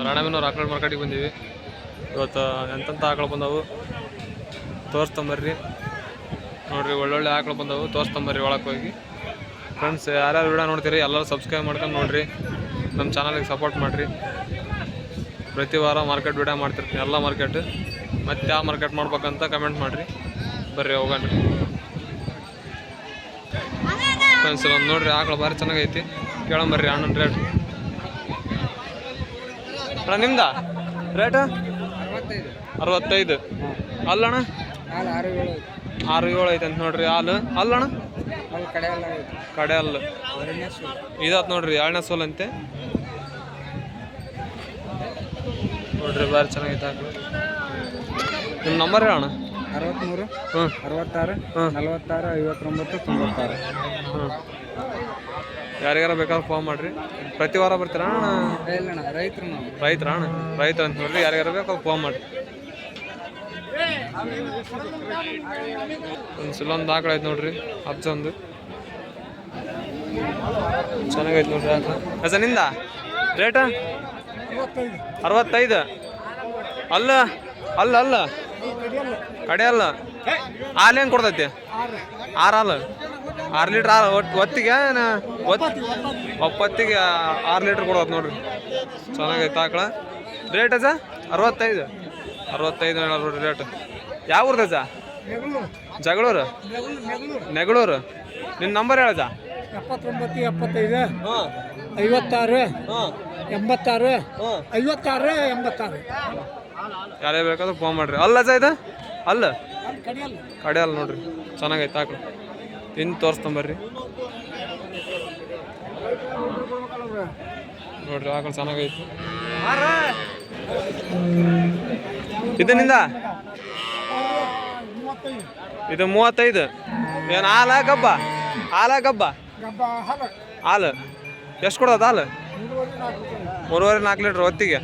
ರಾಣೆಬೆನ್ನೂರು ಆಕಳ ಮಾರ್ಕೆಟಿಗೆ ಬಂದೀವಿ. ಇವತ್ತು ಎಂತೆಂಥ ಆಕಳು ಬಂದವು ತೋರಿಸ್ತಂಬರ್ರಿ. ನೋಡಿರಿ ಒಳ್ಳೊಳ್ಳೆ ಆಕಳು ಬಂದವು ತೋರಿಸ್ತಂಬರ್ರಿ ಒಳಕ್ಕೆ ಹೋಗಿ. ಫ್ರೆಂಡ್ಸ್ ಯಾರ್ಯಾರು ವಿಡಿಯೋ ನೋಡ್ತೀರಿ ಎಲ್ಲರೂ ಸಬ್ಸ್ಕ್ರೈಬ್ ಮಾಡ್ಕೊಂಡು ನೋಡಿರಿ, ನಮ್ಮ ಚಾನಲ್ಗೆ ಸಪೋರ್ಟ್ ಮಾಡಿರಿ. ಪ್ರತಿ ವಾರ ಮಾರ್ಕೆಟ್ ವಿಡಿಯೋ ಮಾಡ್ತಿರ್ತೀನಿ, ಎಲ್ಲ ಮಾರ್ಕೆಟ್. ಮತ್ತು ಯಾವ ಮಾರ್ಕೆಟ್ ಮಾಡ್ಬೇಕಂತ ಕಮೆಂಟ್ ಮಾಡಿರಿ. ಬರ್ರಿ ಹೋಗೋಣ ಫ್ರೆಂಡ್ಸ್. ಒಂದು ನೋಡಿರಿ ಆಕಳು ಭಾರಿ ಚೆನ್ನಾಗೈತಿ, ಕೇಳಂಬರ್ರಿ ಅಣ್ಣನ ರೇಟ್. ಅಣ್ಣ ನಿಮ್ದ ರೇಟು 65. ಅಲ್ಲಣ್ಣ 6-7 ಐತೆ ಅಂತ ನೋಡ್ರಿ. ಹಾಲು ಅಲ್ಲಣ್ಣ ಕಡೆ ಅಲ್ಲ ಇದಾತ್ ನೋಡ್ರಿ 2ನೇ ಸೋಲ್ ಅಂತೆ ನೋಡ್ರಿ, ಭಾರಿ ಚೆನ್ನಾಗೈತೆ ಆಕಳು. ನಿಮ್ಮ ನಂಬರ್ ಹೇಳಣ್ಣ. 63 66 46 59 96. ಯಾರಿಗಾರ ಬೇಕಾದ್ರೆ ಫೋನ್ ಮಾಡ್ರಿ. ಪ್ರತಿ ವಾರ ಬರ್ತೀರ ಅಣ್ಣ? ರೈತರ ಅಣ್ಣ, ರೈತರ ಅಂತ ನೋಡ್ರಿ. ಯಾರಿಗಾರ ಬೇಕಾದ್ರೆ ಫೋನ್ ಮಾಡ್ರಿ. ಇಲ್ಲೊಂದು ಆಕಳ ಐತೆ ನೋಡ್ರಿ, ಅಜ್ಜೊಂದು ಚೆನ್ನಾಗೈತೆ ನೋಡ್ರಿ ಆಕಳ. ಸರ್ ನಿಂದ ರೇಟ 65. ಅಲ್ಲ ಅಲ್ಲ ಅಲ್ಲ ಕಡೆ ಅಲ್ಲ. ಹಾಲು ಹೆಂಗೆ ಕೊಡ್ತೈತಿ? 6 ಹಾಲು, 6 ಲೀಟ್ರ್ ಹಾಲು ಒತ್ತಿಗೆ ಒಪ್ಪತ್ತಿಗೆ 6 ಲೀಟ್ರ್ ಕೊಡೋದು ನೋಡ್ರಿ. ಚೆನ್ನಾಗೈತೆ ಆಕಳ. ರೇಟ್ ಅಜ್ಜ 65 ನೋಡ್ರಿ ರೇಟ್. ಯಾವ ಊರ್ದ ಅಜ್ಜ? ಜಗಳೂರು ನೆಗಳೂರು. ನಿನ್ನ ನಂಬರ್ ಹೇಳಜ್ಜ. 79 75 56 86 56 86. ಯಾರೇ ಬೇಕಾದ್ರೆ ಫೋನ್ ಮಾಡ್ರಿ. ಅಲ್ಲ ಅಜ್ಜ ಇದು ಅಲ್ಲ ಕಡೆ ಅಲ್ಲ ನೋಡ್ರಿ, ಚೆನ್ನಾಗೈತೆ ಆಕಳು. ಇನ್ನು ತೋರಿಸ್ತಂಬರ್ರಿ ನೋಡ್ರಿ ಆಕಳು ಚೆನ್ನಾಗೈತಿ. ಇದನ್ನಿಂದ ಇದು 35. ಏನು ಹಾಲ ಗಬ್ಬ? ಹಾಲ ಗಬ್ಬ ಹಾಲು ಎಷ್ಟು ಕೊಡೋದು? ಹಾಲು 3.5-4 ಲೀಟ್ರ್ ಹೊತ್ತಿಗೆ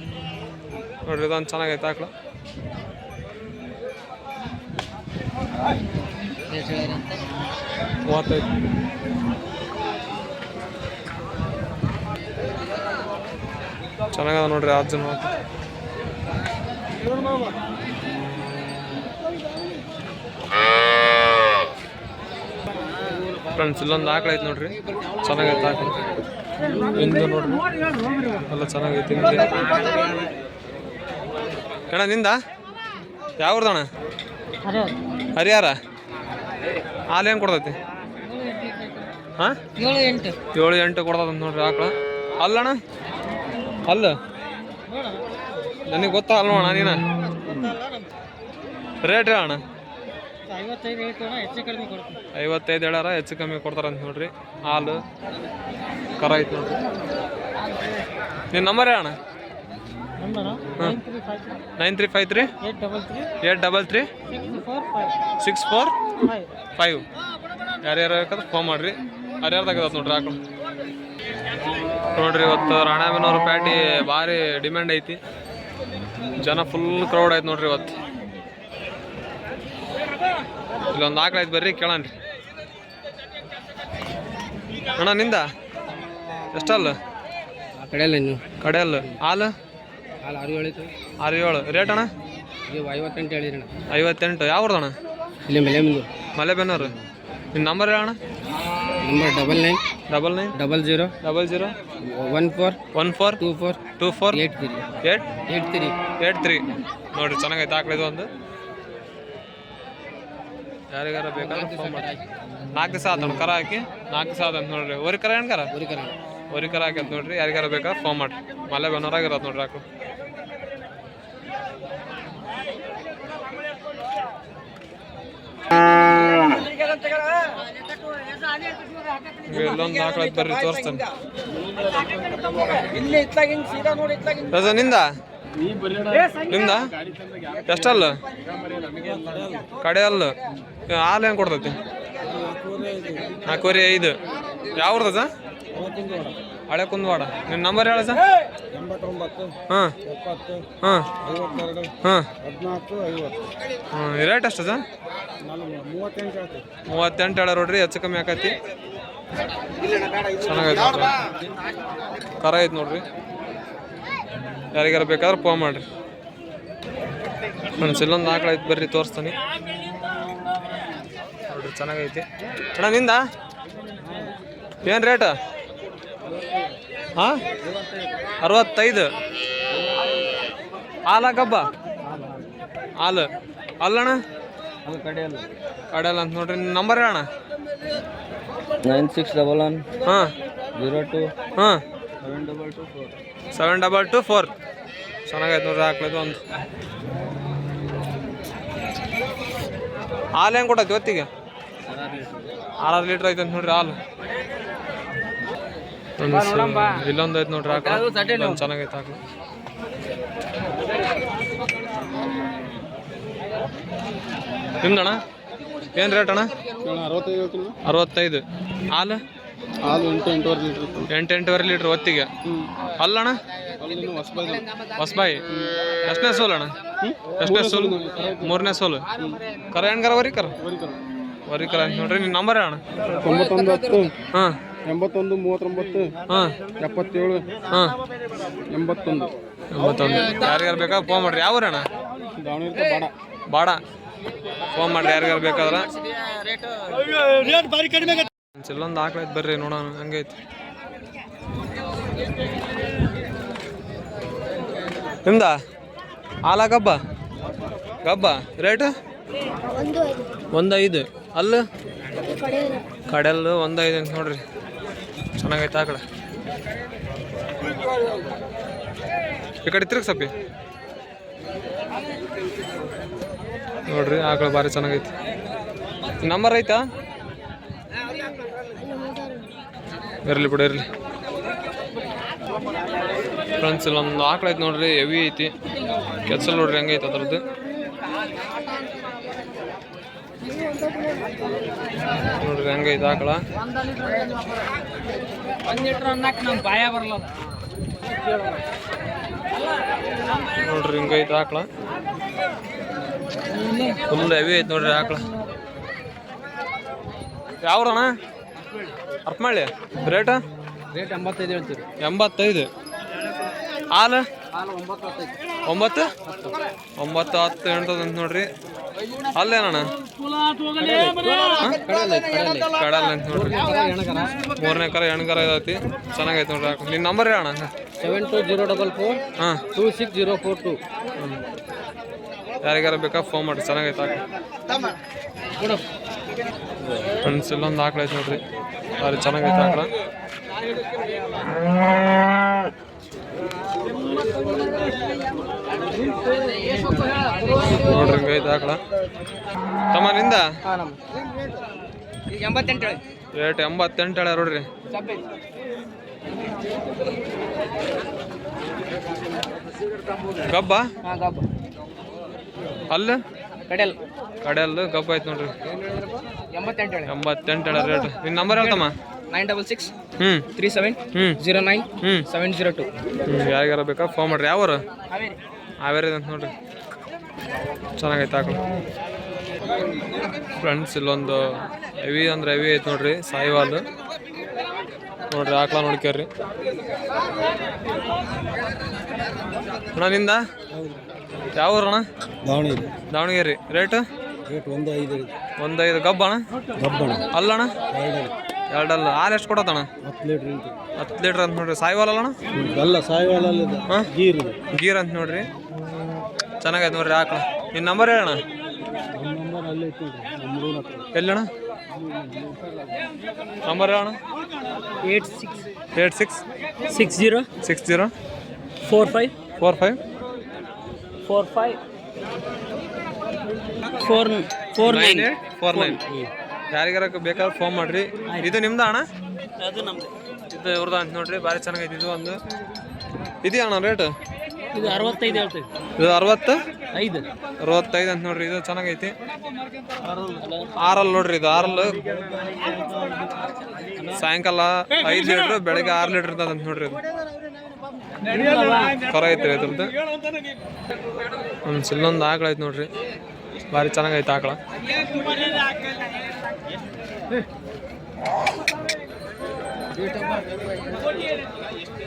ನೋಡ್ರಿ. ಇದೊಂದು ಚೆನ್ನಾಗೈತೆ ಆಕಳು. ಚೆನ್ನಾಗದ ನೋಡ್ರಿ ಅಜ್ಜನ ಮಾತು. ಫ್ರೆಂಡ್ಸ್ ಇಲ್ಲೊಂದು ಆಕಳ ಐತೆ ನೋಡ್ರಿ, ಚೆನ್ನಾಗೈತೆ ಆಕಳ. ಇಂದು ನೋಡ್ರಿ ಎಲ್ಲ ಚೆನ್ನಾಗೈತಿ. ಅಣ್ಣ ನಿಂದ ಯಾವ್ದಣ್ಣ? ಹರಿಹರ. ಹಾಲು ಏನು ಕೊಡ್ತೈತಿ? ಹಾಂ 7-8 ಕೊಡ್ತದಂತ ನೋಡ್ರಿ ಆಕಳ. ಅಲ್ಲಣ್ಣ ಅಲ್ಲ ನನಗೆ ಗೊತ್ತಾಗಲ್ವಣ್ಣ ನೀನ ರೇಟ್ ಹೇಳಣ್ಣ. 55 ಹೇಳ್ಯಾರ, ಹೆಚ್ಚು ಕಮ್ಮಿ ಕೊಡ್ತಾರಂತ ನೋಡ್ರಿ. ಹಾಲು ಕರ ಐತೆ ನೋಡ್ರಿ. ನಿನ್ನ ನಂಬರ್ ಹೇಳಣ್ಣ. 9353 833 645. ಯಾರ್ಯಾರು ಬೇಕಾದ್ರೆ ಫೋನ್ ಮಾಡ್ರಿ. ಹರಿಹರದಾಗ ನೋಡ್ರಿ ಆಕಳು. ನೋಡ್ರಿ ಇವತ್ತು ರಾಣೆಬೆನ್ನೂರು ಪ್ಯಾಟಿ ಭಾರಿ ಡಿಮ್ಯಾಂಡ್ ಐತಿ, ಜನ ಫುಲ್ ಕ್ರೌಡ್ ಐತೆ ನೋಡ್ರಿ ಇವತ್ತು. ಇಲ್ಲೊಂದು ಆಕಳ ಐತೆ, ಬರ್ರಿ ಕೇಳಣ್ರಿ. ಅಣ್ಣ ನಿಂದ ಎಷ್ಟಲ್ಲ? ಕಡೆಯಲ್ಲ. ಹಾಲು 6-7 ರೇಟ್ ಅಣ್ಣ? 58 ಹೇಳಿರಿ ಅಣ್ಣ. 58. ಯಾವ್ದಣ್ಣ? ಇಲ್ಲಿ ಮಲೆಬೆನ್ನೂರು. ನಿನ್ನ ನಂಬರ್ ಹೇಳಣ್ಣ. ನಂಬರ್ 99 00 00 14 24 83. ನೋಡ್ರಿ ಚೆನ್ನಾಗೈತೆ ಆಕಳ. ಇದು ಒಂದು ಯಾರಿಗಾರ ಬೇಕಾದ್ರೆ ಫೋನ್ ಮಾಡಿ. 4 ದಿವಸ ಆತ ಕರ ಹಾಕಿ 4 ದಿವಸ ಆದಂತ ನೋಡ್ರಿ. ಒರಿ ಕರ ಏನು ಕರ ಹಾಕಿ ಅಂತ ನೋಡ್ರಿ. ಯಾರಿಗಾರ ಬೇಕಾದ್ರೆ ಫೋನ್ ಮಾಡ್ರಿ. ಮಲೆಬೆನ್ನೂರಾಗಿರೋದು ನೋಡ್ರಿ ಆಕಳು. ಇಲ್ಲೊಂದು ಆಕಳ ಐತೆ, ಬರ್ರಿ ತೋರಿಸ್ತಾನೆ. ನಿಂದ ಎಷ್ಟಲ್ಲ? ಕಡೆ ಅಲ್ಲ. ಹಾಲು ಹೆಂಗೆ ಕೊಡ್ತೈತಿ? 4.5. ಯಾವ್ದದ? ಹಳೆ ಕುಂದವಾಡ. ನಿನ್ನ ನಂಬರ್ ಹೇಳ ಸರ್. 89 ಹಾಂ 70 ಹಾಂ 52 ಹಾಂ 14 50. ಹಾಂ ರೇಟ್ ಎಷ್ಟು ಸರ್? 38 ಹೇಳ ನೋಡ್ರಿ, ಹೆಚ್ಚು ಕಮ್ಮಿ ಆಕೈತಿ. ಚೆನ್ನಾಗೈತೆ ನೋಡ್ರಿ, ಕರ ಐತೆ ನೋಡ್ರಿ. ಯಾರಿಗಾರ ಬೇಕಾದ್ರೆ ಫೋನ್ ಮಾಡಿರಿ ಫ್ರೆಂಡ್ಸ್. ಇಲ್ಲೊಂದು ಆಕಳ ಐತೆ ಬರ್ರಿ ತೋರಿಸ್ತಾನೆ ನೋಡ್ರಿ, ಚೆನ್ನಾಗೈತಿ ಅಣ್ಣ. ನಿಂದ ಏನು ರೇಟ್? ಹಾಂ 65. ಹಾಲ ಗಬ್ಬ ಹಾಲು ಅಲ್ಲಣ್ಣ ಕಡೆಯಲ್ಲ ಅಂತ ನೋಡ್ರಿ. ನಿಮ್ಮ ನಂಬರ್ ಹೇಳಣ್ಣ. 9611 ಹಾಂ 02 ಹಾಂ 7224. 7224. ಚೆನ್ನಾಗೈತೆ ನೋಡ್ರಿ ಹಾಕ್ಲೈದು ಒಂದು. ಹಾಲು ಹೆಂಗೆ ಕೊಟ್ಟೈತಿ ಹೊತ್ತಿಗೆ? 6 ಲೀಟ್ರ್ ಐತೆ ಅಂತ ನೋಡ್ರಿ ಹಾಲು. ಇಲ್ಲೊಂದು ಐತೆ ನೋಡ್ರಿ ಹಾಕ, ಚೆನ್ನಾಗೈತೆ ಹಾಕ್ಲ. ನಿಮ್ದಣ್ಣ ಏನು ರೇಟ್ ಅಣ್ಣ? 65. ಹಾಲು? ಹಾಲು 8-8.5 ಲೀಟ್ರ್. 8-8.5 ಲೀಟ್ರ್ ಹೊತ್ತಿಗೆ. ಅಲ್ಲಣ್ಣ ಹೊಸಬಾಯಿ. ಎಷ್ಟನೇ ಸೋಲು ಅಣ್ಣ? ಎಷ್ಟನೇ ಸೋಲು? 3ನೇ ಸೋಲು. ಕರ ಹೆಣ್ಗರ ವರಿಕರ ವರಿಕರ ಅಂತ ನೋಡ್ರಿ. ನಿಮ್ಮ ನಂಬರ್ ಅಣ್ಣ? 9110 ಹಾಂ 81 39 ಹಾಂ 77 ಹಾಂ 81. 81. ಯಾರಿಗಾರು ಬೇಕಾದ್ರೆ ಫೋನ್ ಮಾಡಿರಿ. ಯಾವ ಅಣ್ಣ? ದಾವಣಗೆರೆ ಬಾಡ. ಫೋನ್ ಮಾಡಿರಿ ಯಾರಿಗಾರು ಬೇಕಾದ್ರೆ. ಇಲ್ಲೊಂದು ಆಕಳೈತೆ ಬರ್ರಿ ನೋಡೋಣ ಹಂಗೈತಿ. ನಿಮ್ದ ಹಾಲ ಗಬ್ಬ ಗಬ್ಬ ರೇಟು 1.5. ಅಲ್ಲ ಕಡೆಯಲ್ಲು 1.5 ಅಂತ ನೋಡ್ರಿ, ಚೆನ್ನಾಗೈತೆ ಆಕಳ. ಈ ಕಡೆ ತಿರುಗಿ ಸಪ್ಪಿ ನೋಡ್ರಿ ಆಕಳ ಭಾರಿ ಚೆನ್ನಾಗೈತಿ. ನಂಬರ್ ಐತಾ? ಇರಲಿ ಬಿಡು ಇರಲಿ. ಫ್ರೆಂಡ್ಸ್ ಇಲ್ಲೊಂದು ಆಕಳ ಐತೆ ನೋಡ್ರಿ, ಹೆವಿ ಐತಿ. ಕೆಚ್ಚಲ್ ನೋಡ್ರಿ ಹೆಂಗೈತೆ ಅದ್ರದ್ದು. ನೋಡ್ರಿ ಹೆಂಗೈತೆ ಆಕಳ. ನೋಡ್ರಿ ಹಿಂಗೈತೆ ಆಕಳ, ಫುಲ್ ಹೆವಿ ಐತೆ ನೋಡ್ರಿ ಆಕಳ. ಯಾವ್ರಣ್ಣ? ಅರ್ಪಮಳ್ಳಿ. ರೇಟ? ರೇಟ್ 85 ಹೇಳ್ತೀರಿ. 85. ಹಾಲು? 9 9 10 ಎಂಟದ ಅಂತ ನೋಡ್ರಿ. ಅಲ್ಲೇನಣ್ಣ? ಕಡಲ್ ಅಂತ ನೋಡ್ರಿ. 3ನೇ ಕರ ಹೆಣ್ಕರ ಇದೈತಿ, ಚೆನ್ನಾಗೈತೆ ನೋಡ್ರಿ ಆಕಳ. ನಿನ್ನ ನಂಬರ್ ಹೇಳಣ್ಣ? 72044 ಹಾಂ 26042. ಯಾರಿಗಾರ ಬೇಕಾ ಫೋನ್ ಮಾಡಿ, ಚೆನ್ನಾಗೈತೆ ಆಕಳ. ಫ್ರೆಂಡ್ಸ್ ಇಲ್ಲೊಂದು ಆಕಳ ಐತೆ ನೋಡ್ರಿ, ಭಾರಿ ಚೆನ್ನಾಗೈತೆ ಆಕಳ. ನೋಡ್ರಿ ಹಿಂಗೈತೆ ಆಕಳ. ತಮ್ಮ ನಿಂದ ರೇಟ್ 88 ಹೇಳ್ಯಾರ ನೋಡ್ರಿ. ಗಬ್ಬ ಅಲ್ಲ ಕಡೆಯಲ್ಲ ಗಬ್ಬ ಐತೆ ನೋಡ್ರಿ. 88 ಹೇಳ್ಯಾರ ರೇಟ್. ನಿನ್ನ ನಂಬರ್ ಹೇಳ್ತಮ್ಮ? 966 ಹ್ಞೂ 37 09 702. ಯಾರಿಗಾರ ಬೇಕಾ ಫೋನ್ ಮಾಡ್ರಿ. ಯಾವರು? ಹಾವೇರಿ ಅಂತ ನೋಡ್ರಿ, ಚೆನ್ನಾಗೈತೆ ಆಕಳ. ಫ್ರೆಂಡ್ಸ್ ಇಲ್ಲೊಂದು ಹೆವಿ ಅಂದ್ರೆ ಹೆವಿ ಐತೆ ನೋಡ್ರಿ, ಸಾಯಿವಾಲ್ ನೋಡ್ರಿ ಆಕಳ ನೋಡ್ಕ್ಯಾರ್ರಿ. ಅಣ್ಣ ನಿಂದ ಯಾವ ಊರಣ್ಣ? ದಾವಣಗೆರೆ. ರೇಟ್? ರೇಟ್ 1.5. 1.5. ಗಬ್ಬ ಅಣ್ಣ? ಅಲ್ಲಣ್ಣ? 2 ಹಾಲು ಎಷ್ಟು ಕೊಡತ್ತಣ್ಣ? 10 ಲೀಟ್ರ್. 10 ಲೀಟ್ರ್ ಅಂತ ನೋಡ್ರಿ. ಸಾಯಿವಾಲ್ ಅಲ್ಲಣ್ಣ? ಅಲ್ಲ ಸಾಯಿವಾಲ್ ಹಾಂ ಗೀರ್ ಅಂತ ನೋಡ್ರಿ, ಚೆನ್ನಾಗೈತೆ ನೋಡ್ರಿ ಆಕಳ. ನಿನ್ನ ನಂಬರ್ ಹೇಳಣ್ಣ? ನಂಬರ್ ಅಲ್ಲೇ ಐತಿ ಎಲ್ಲಣ್ಣ ನಂಬರ್ ಹೇಳಣ್ಣ? 86 60 45 45 49. ಯಾರಿಗಾರ ಬೇಕಾದ್ರೆ ಫೋನ್ ಮಾಡ್ರಿ. ಇದು ನಿಮ್ದ ಅಣ್ಣ? ಇದು ಇವ್ರದ ಅಂತ ನೋಡ್ರಿ, ಭಾರಿ ಚೆನ್ನಾಗೈತಿ. ಇದು ಒಂದು ಇದೆಯಾ ಅಣ್ಣ ರೇಟ್? ಇದು 65 ಹೇಳ್ತೀವಿ. ಇದು 65 65 ಅಂತ ನೋಡ್ರಿ. ಇದು ಚೆನ್ನಾಗೈತಿ. 6 ನೋಡ್ರಿ. ಇದು 6 ಸಾಯಂಕಾಲ 5 ಲೀಟ್ರ್, ಬೆಳಗ್ಗೆ 6 ಲೀಟ್ರ್ ಇರ್ತದಂತ ನೋಡ್ರಿ. ಇದು ಕರ ಐತ್ರಿ ಇದ್ರದ್ದು. ಇಲ್ಲೊಂದು ಆಕಳ ಐತೆ ನೋಡ್ರಿ, ಭಾರಿ ಚೆನ್ನಾಗೈತೆ ಆಕಳ.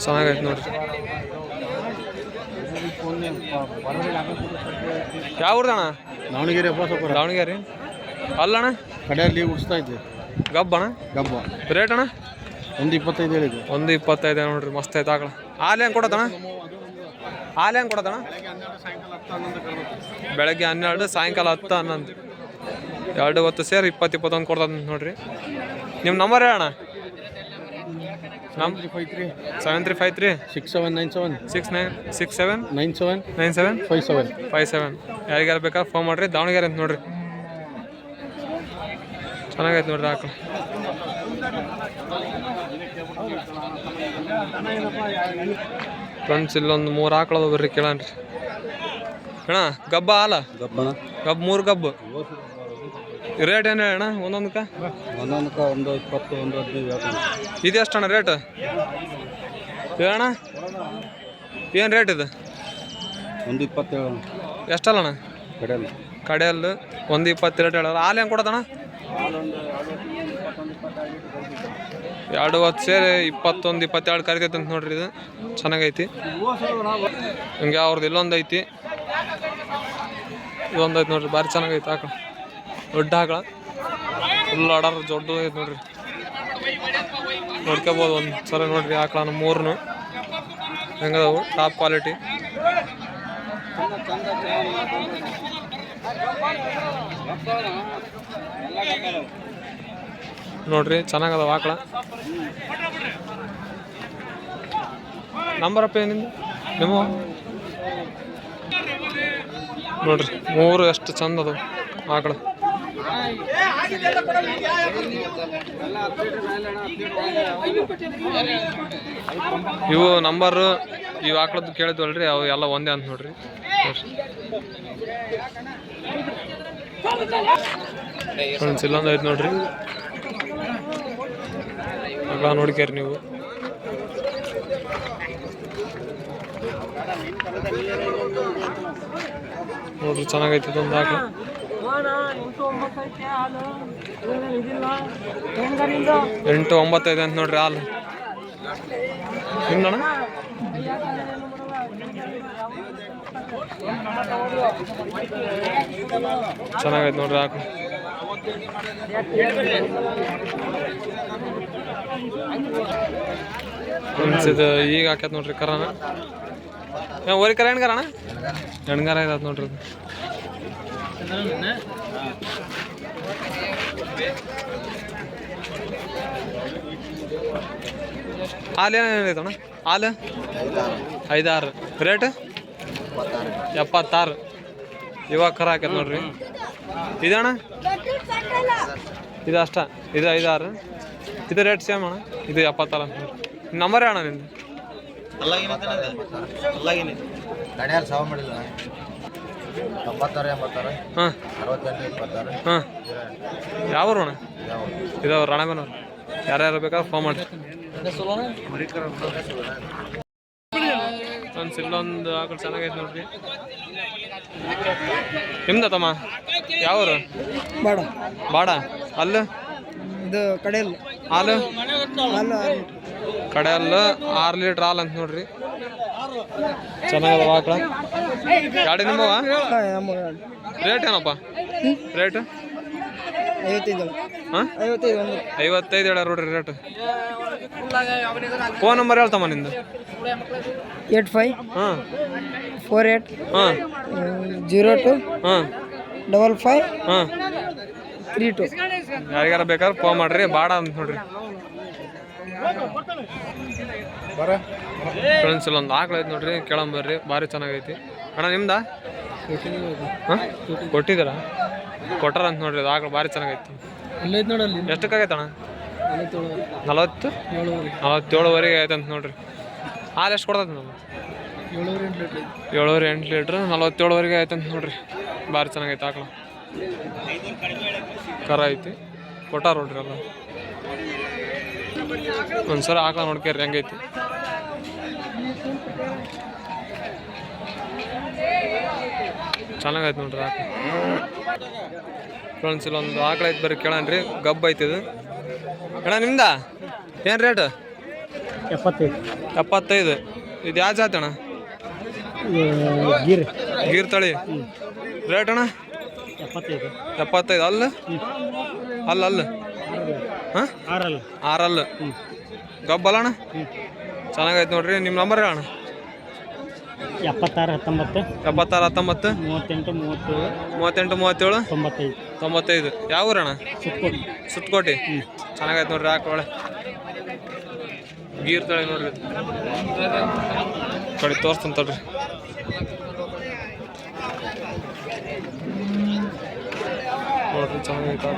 ಚೆನ್ನಾಗೈತೆ ನೋಡ್ರಿ. ಯಾವ ಊರ್ದಣ್ಣ? ದಾವಣಗೆರೆ ಅಪ್ಪ ದಾವಣಗೆರೆ ಅಲ್ಲಣ್ಣ ಕಡೆಯಲ್ಲಿ ಉಡಿಸ್ತಾ ಇದ್ದೆ. ಗಬ್ಬಣ್ಣ ಗಬ್ಬ ರೇಟ್ ಅಣ್ಣ 1.25 ಹೇಳಿದ್ದು. 1.25 ನೋಡ್ರಿ, ಮಸ್ತ್ ಐತೆ ಆಕಳ. ಹಾಲು ಹೆಂಗೆ ಕೊಡತ್ತಣ್ಣ? ಹಾಲು ಹೆಂಗೆ ಕೊಡತ್ತಣ್ಣ? ಬೆಳಗ್ಗೆ 12 ಸಾಯಂಕಾಲ 10 11 2 ಹೊತ್ತು ಸೇರಿ 20-21 ಕೊಡ್ತದ ನೋಡ್ರಿ. ನಿಮ್ಮ ನಂಬರ್ ಹೇಳಣ್ಣ. 7353 6797 57 ಯಾರಿಗಾರ ಬೇಕಾದ್ರೆ ಫೋನ್ ಮಾಡಿರಿ. ದಾವಣಗೆರೆ ಅಂತ ನೋಡ್ರಿ, ಚೆನ್ನಾಗೈತೆ ನೋಡ್ರಿ ಆಕಳ. ಫ್ರೆಂಡ್ಸ್ ಇಲ್ಲೊಂದು 3 ಆಕಳದ ಬರ್ರಿ ಕೇಳನ್ರಿ ಅಣ್ಣ. ಗಬ್ಬ ಹಾಲ ಗಬ್ಬ 3 ಗಬ್ಬು ರೇಟ್ ಏನು ಹೇಳಣ್ಣ? ಒಂದೊಂದಕ್ಕೆ 1.20 1.15 ಇದು ಎಷ್ಟು ಅಣ್ಣ ರೇಟ್ ಹೇಳಣ್ಣ? ಏನು ರೇಟ್ ಇದು? 1.27 ಎಷ್ಟಲ್ಲಣ್ಣ? ಕಡೆಯಲ್ಲಿ 1.20 ರೇಟ್ ಹೇಳೋರು. ಹಾಲು ಹೆಂಗೆ ಕೊಡೋದಣ್ಣ? 2 ಹೊತ್ತು ಸೇರಿ 21-22 ಕರಿತೈತೆ ಅಂತ ನೋಡ್ರಿ. ಇದು ಚೆನ್ನಾಗೈತಿ. ಹಂಗೆ ಅವ್ರದ್ದು ಇಲ್ಲೊಂದು ಐತಿ, ಇದೊಂದು ಐತಿ ನೋಡ್ರಿ, ಭಾರಿ ಚೆನ್ನಾಗೈತಿ ಆಕಳ. ದೊಡ್ಡ ಆಕಳ, ಫುಲ್ ಆಡರ್ ದೊಡ್ಡ ಐತಿ ನೋಡ್ರಿ. ನೋಡ್ಕೋಬೋದು ಒಂದು ಸಲ ನೋಡ್ರಿ ಆಕಳನ 3 ಹೆಂಗದವು, ಟಾಪ್ ಕ್ವಾಲಿಟಿ. ನೋಡ್ರಿ ಚೆನ್ನಾಗದವ ಆಕಳ. ನಂಬರಪ್ಪ ಏನಿಂದ ನಿಮ್ಮ ನೋಡ್ರಿ 3 ಎಷ್ಟು ಚಂದ ಅದಾವ ಆಕಳ. ಇವು ನಂಬರು ಇವು ಆಕಳದ್ದು ಕೇಳಿದ್ವಲ್ರಿ, ಅವು ಎಲ್ಲ ಒಂದೇ ಅಂತ ನೋಡ್ರಿ. ಫ್ರೆಂಡ್ಸ್ ಇಲ್ಲೊಂದು ಐತೆ ನೋಡ್ರಿ ಆಕಳ, ನೋಡ್ಕೇರಿ ನೀವು. ನೋಡ್ರಿ ಚೆನ್ನಾಗೈತಿ ಇದೊಂದು ಆಕಳ. 8-9 ಅಂತ ನೋಡ್ರಿ ಹಾಲು. ನಿಮ್ದಣ್ಣ? ಚೆನ್ನಾಗೈತೆ ನೋಡ್ರಿ ಆಕಳ. ಇದು ಈಗ ಹಾಕ್ಯತ್ ನೋಡ್ರಿ ಕರನ. ಓರಿ ಕರ ಹೆಣ್ಗಾರಣ? ಹೆಣ್ಗಾರ ಇದಾತ್ ನೋಡ್ರಿ. ಹಾಲು ಏನೇನೈತಣ್ಣ? ಹಾಲು 5-6 ರೇಟ್ 76. ಇವಾಗ ಕರ ಹಾಕ್ಯತ್ ನೋಡ್ರಿ. ಇದಣ್ಣ ಇದು ಅಷ್ಟ, ಇದು 5-6. ಇದು ರೇಟ್ ಸೇಮ್ ಅಣ್ಣ, ಇದು 76 ಅಂತ ನೋಡ್ರಿ. ನಂಬರ್ ಅಣ್ಣ ನಿಂದು? ಹಾಂ ಹಾಂ. ಯಾವ ಅಣ್ಣ? ಇದು ರಾಣೆಬೆನ್ನೂರು. ಯಾರ್ಯಾರು ಬೇಕಾದ್ರೆ ಫೋನ್ ಮಾಡಿ. ಫ್ರೆಂಡ್ಸ್ ಇಲ್ಲೊಂದು ಆಕಳ ಚೆನ್ನಾಗೈತೆ ನೋಡ್ರಿ. ನಿಮ್ದ ತಮ್ಮ ಯಾವರು? ಬಾಡ ಅಲ್ಲ ಇದು ಕಡೆಯಲ್ಲಿ ಹಾಲು ಕಡೆಯಲ್ಲ 6 ಲೀಟ್ರ್ ಹಾಲು ಅಂತ ನೋಡ್ರಿ. ಚೆನ್ನಾಗದ ಆಕಳ. ಗಾಡಿ ನಿಮ್ಮವ? ರೇಟ್ ಏನಪ್ಪ ರೇಟ್? 55 ಹಾಂ 55 ಹೇಳ ನೋಡ್ರಿ ರೇಟ್. ಫೋನ್ ನಂಬರ್ ಹೇಳ್ತಮ್ಮ ನಿಂದು? 85 ಹಾಂ 48 ಹಾಂ 02 ಹಾಂ 55 ಹಾಂ 32. ಯಾರಿಗಾರ ಬೇಕಾದ್ರೆ ಫೋನ್ ಮಾಡ್ರಿ. ಬಾಡ ಅಂತ ನೋಡ್ರಿ. ಫ್ರೆಂಡ್ಸ್ ಇಲ್ಲೊಂದು ಆಕಳ ಐತೆ ನೋಡ್ರಿ, ಕೇಳಂಬರ್ರಿ, ಭಾರಿ ಚೆನ್ನಾಗೈತಿ. ಅಣ್ಣ ನಿಮ್ದ? ಹಾಂ ಕೊಟ್ಟಿದ್ದೀರಾ? ಕೊಟ್ಟಾರ ಅಂತ ನೋಡ್ರಿ. ಅದು ಆಕಳ ಭಾರಿ ಚೆನ್ನಾಗೈತಿ. ಎಷ್ಟಕ್ಕಾಗೈತೆ ಅಣ್ಣ? 47ವರೆಗೆ ಆಯ್ತು ಅಂತ ನೋಡ್ರಿ. ಹಾಲು ಎಷ್ಟು ಕೊಡ್ತೈತೆ ನಾವು? 7-8 ಲೀಟ್ರ್ 47ವರೆಗೆ ಆಯ್ತು ಅಂತ ನೋಡ್ರಿ. ಭಾರಿ ಚೆನ್ನಾಗೈತೆ ಆಕಳ. ಕರ ಐತಿ, ಕೊಟ್ಟಾರ ನೋಡ್ರಿ ಎಲ್ಲ. ಒಂದ್ಸಲ ಆಕಳ ನೋಡ್ಕೇರಿ ಹೆಂಗೈತಿ. ಚೆನ್ನಾಗೈತೆ ನೋಡ್ರಿ ಆಕಳ. ಫ್ರೆಂಡ್ಸ್ ಇಲ್ಲೊಂದು ಆಕಳ ಐತೆ ಬರ್ರಿ ಕೇಳನ್ರಿ. ಗಬ್ಬ ಐತಿದು ಅಣ್ಣ. ನಿಮ್ದ ಏನು ರೇಟ್? 75. ಇದು ಯಾವ ಜಾತಿ ಅಣ್ಣ? ಗೀರ್ ಗೀರ್ ತಳಿ ರೇಟ್ ಅಣ್ಣ 75 75 ಅಲ್ಲ ಹಾಂ 6 ಗಬ್ಬಲ್ಲ ಅಣ್ಣ ಚೆನ್ನಾಗೈತೆ ನೋಡ್ರಿ ನಿಮ್ಮ ನಂಬರ್ ಹೇಳಣ್ಣ 76 19 76 19 38 37 95 ಯಾವ ಊರಣ್ಣ ಸುತ್ತಕೋಟೆ ಚೆನ್ನಾಗೈತೆ ನೋಡ್ರಿ ಒಳ್ಳೆ ಗೀರ್ ತಳಿ ನೋಡ್ರಿ ಕಡೆ ತೋರಿಸ್ತೀನಿ ತಡ್ರಿ ನೋಡ್ರಿ ಚೆನ್ನಾಗೈತೆ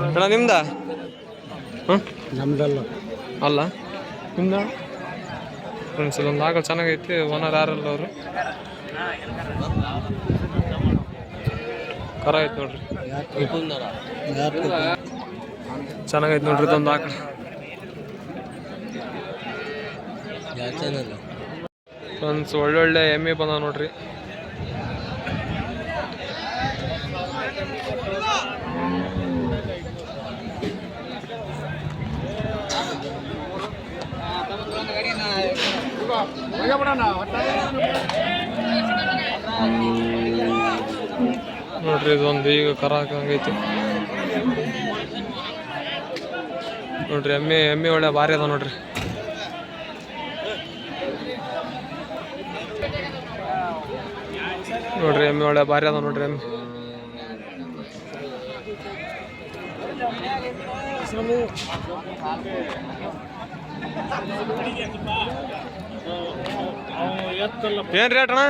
ಅಣ್ಣ ನಿಮ್ದ ಹಾಂ ನಮ್ದಲ್ಲ ಅಲ್ಲ ನಿಮ್ದ ಫ್ರೆಂಡ್ಸ್ ಇಲ್ಲೊಂದು ಆಕಳು ಚೆನ್ನಾಗೈತಿ ಓನರ್ ಯಾರಲ್ಲ ಅವರು ಕರ ಐತೆ ನೋಡ್ರಿ ಚೆನ್ನಾಗೈತೆ ನೋಡ್ರಿ ಇದೊಂದು ಆಕಳು ಫ್ರೆಂಡ್ಸ್ ಒಳ್ಳೊಳ್ಳೆ ಎಮ್ಮೆ ಬಂದ ನೋಡ್ರಿ ನೋಡ್ರಿ ಇದೊಂದು ಈಗ ಕರ ಹಾಕಂಗೈತಿ ನೋಡ್ರಿ ಎಮ್ಮೆ ಒಳ್ಳೆ ಭಾರಿ ಅದ ನೋಡ್ರಿ ಎಮ್ಮೆ ಒಳ್ಳೆ ಭಾರಿ ಅದ ನೋಡ್ರಿ ಎಮ್ಮೆ ಏನ್ ರೇಟ್ ಅಣ್ಣ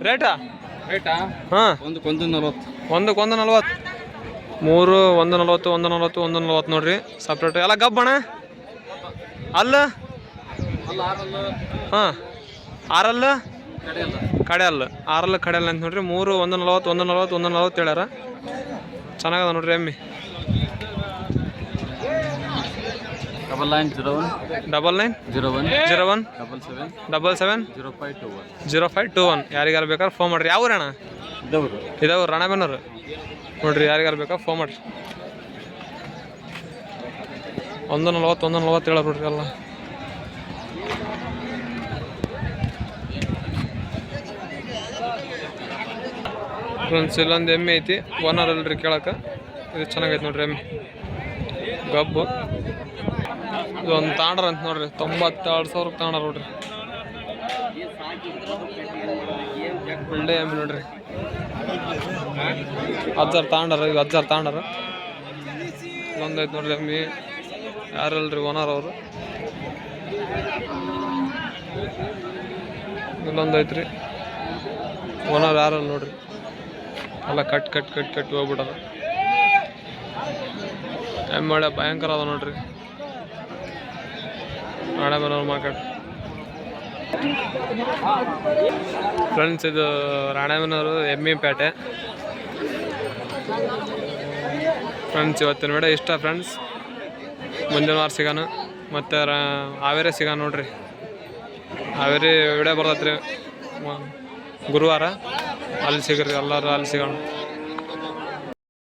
ರೇಟಾ ಹಾಂ ಒಂದಕ್ಕೆ 40 3 140 140 ನೋಡ್ರಿ ಸಪ್ರೇಟ್ ಎಲ್ಲ ಗಬ್ಬಣ್ಣ ಅಲ್ಲ ಹಾಂ 6 ಕಡೆ ಅಲ್ಲ 6 ಕಡೆ ಅಲ್ಲ ಅಂತ ನೋಡ್ರಿ 3 140 140 ಹೇಳ್ಯಾರ ಚೆನ್ನಾಗದ ನೋಡ್ರಿ ಎಮ್ಮಿ 9901 0521 ಯಾರಿಗಾರ ಬೇಕಾದ್ರೆ ಫೋನ್ ಮಾಡ್ರಿ ಯಾವ ಅಣ್ಣ ಇದಾವ ರಾಣೆಬೆನ್ನೂರು ನೋಡ್ರಿ ಯಾರಿಗಾರ ಬೇಕಾದ್ರೆ ಫೋನ್ ಮಾಡ್ರಿ 140 ಹೇಳ ನೋಡ್ರಿ ಎಲ್ಲ ಫ್ರೆಂಡ್ಸ್ ಇಲ್ಲೊಂದು ಎಮ್ಮೆ ಐತಿ ಓನರ್ ಅಲ್ರಿ ಕೇಳಕ್ಕೆ ಇದು ಚೆನ್ನಾಗೈತೆ ನೋಡ್ರಿ ಎಮ್ಮೆ ಗಬ್ಬು ಇದೊಂದು ತಾಂಡ್ರ ಅಂತ ನೋಡ್ರಿ 92,000 ತಾಂಡ್ರ ನೋಡ್ರಿ ಒಳ್ಳೆ ಎಮ್ಮೆ ನೋಡ್ರಿ 10,000 ತಾಂಡರ ಈಗ 10,000 ತಾಂಡರ ಇಲ್ಲೊಂದೈತೆ ನೋಡ್ರಿ ಎಮ್ಮೆ ಯಾರಲ್ರಿ ಓನರ್ ಅವರು ಇಲ್ಲೊಂದೈತ್ರಿ ಓನರ್ ಯಾರಲ್ಲ ನೋಡ್ರಿ ಎಲ್ಲ ಕಟ್ ಹೋಗ್ಬಿಟ್ಟದ ಎಮ್ಮೆ ಒಳ್ಳೆ ಭಯಂಕರ ಅದ ನೋಡ್ರಿ ರಾಣೆಬೆನ್ನೂರು ಮಾರ್ಕೆಟ್ ಫ್ರೆಂಡ್ಸ್ ಇದು ರಾಣೆಬೆನ್ನೂರು ಎಮ್ಮೆ ಪೇಟೆ ಫ್ರೆಂಡ್ಸ್ ಇವತ್ತಿನ ವಿಡಿಯೋ ಇಷ್ಟ ಫ್ರೆಂಡ್ಸ್ ಮುಂದಿನ ವಾರ ಸಿಗೋಣ ಮತ್ತು ಹಾವೇರಿ ಸಿಗೋಣ ನೋಡ್ರಿ ಹಾವೇರಿ ವಿಡಿಯೋ ಬರ್ತೈತ್ರಿ ಗುರುವಾರ ಅಲ್ಲಿ ಸಿಗ್ರಿ ಎಲ್ಲರೂ ಅಲ್ಲಿ ಸಿಗೋಣ